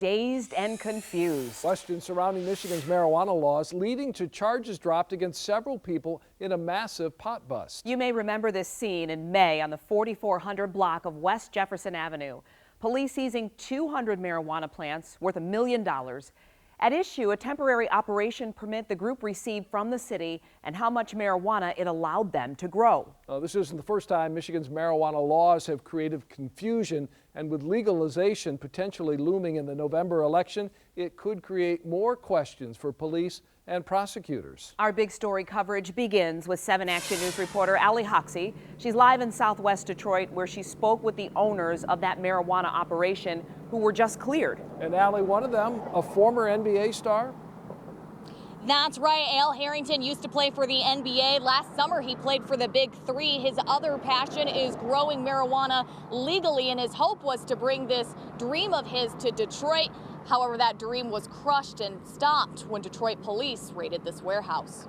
Dazed and confused. Questions surrounding Michigan's marijuana laws leading to charges dropped against several people in a massive pot bust. You may remember this scene in May on the 4400 block of West Jefferson Avenue. Police seizing 200 marijuana plants worth $1 million. At issue, a temporary operation permit the group received from the city and how much marijuana it allowed them to grow. This isn't the first time Michigan's marijuana laws have created confusion, and with legalization potentially looming in the November election, it could create more questions for police and prosecutors. Our big story coverage begins with 7 Action News reporter Allie Hoxie. She's live in Southwest Detroit, where she spoke with the owners of that marijuana operation who were just cleared. And Allie, one of them, a former NBA star? That's right. Al Harrington used to play for the NBA. Last summer, he played for the Big Three. His other passion is growing marijuana legally, and his hope was to bring this dream of his to Detroit. However, that dream was crushed and stopped when Detroit police raided this warehouse.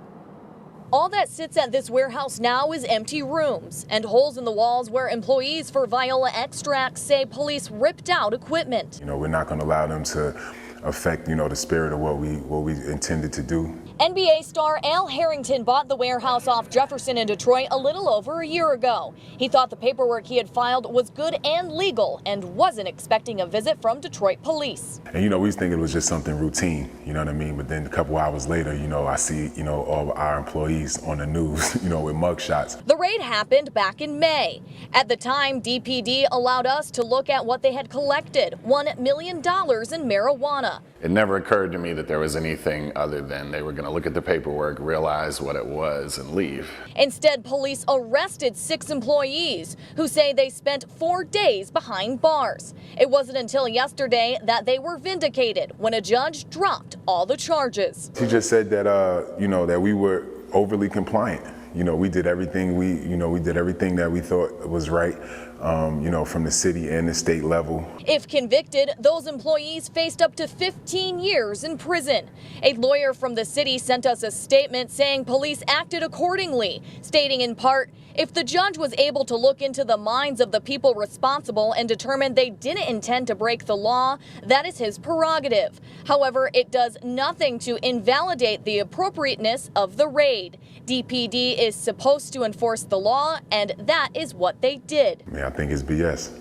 All that sits at this warehouse now is empty rooms and holes in the walls where employees for Viola Extracts say police ripped out equipment. We're not going to allow them to affect, the spirit of what we intended to do. NBA star Al Harrington bought the warehouse off Jefferson in Detroit a little over a year ago. He thought the paperwork he had filed was good and legal and wasn't expecting a visit from Detroit police. And we was thinking it was just something routine, you know what I mean? But then a couple hours later, I see, all of our employees on the news, with mugshots. The raid happened back in May. At the time, DPD allowed us to look at what they had collected, $1 million in marijuana. It never occurred to me that there was anything other than they were going to look at the paperwork, realize what it was, and leave. Instead, police arrested 6 employees who say they spent 4 days behind bars. It wasn't until yesterday that they were vindicated when a judge dropped all the charges. He just said that, that we were overly compliant. We did everything we did everything that we thought was right, from the city and the state level. If convicted, those employees faced up to 15 years in prison. A lawyer from the city sent us a statement saying police acted accordingly, stating in part, if the judge was able to look into the minds of the people responsible and determine they didn't intend to break the law, that is his prerogative. However, it does nothing to invalidate the appropriateness of the raid. DPD is supposed to enforce the law, and that is what they did. I think it's BS.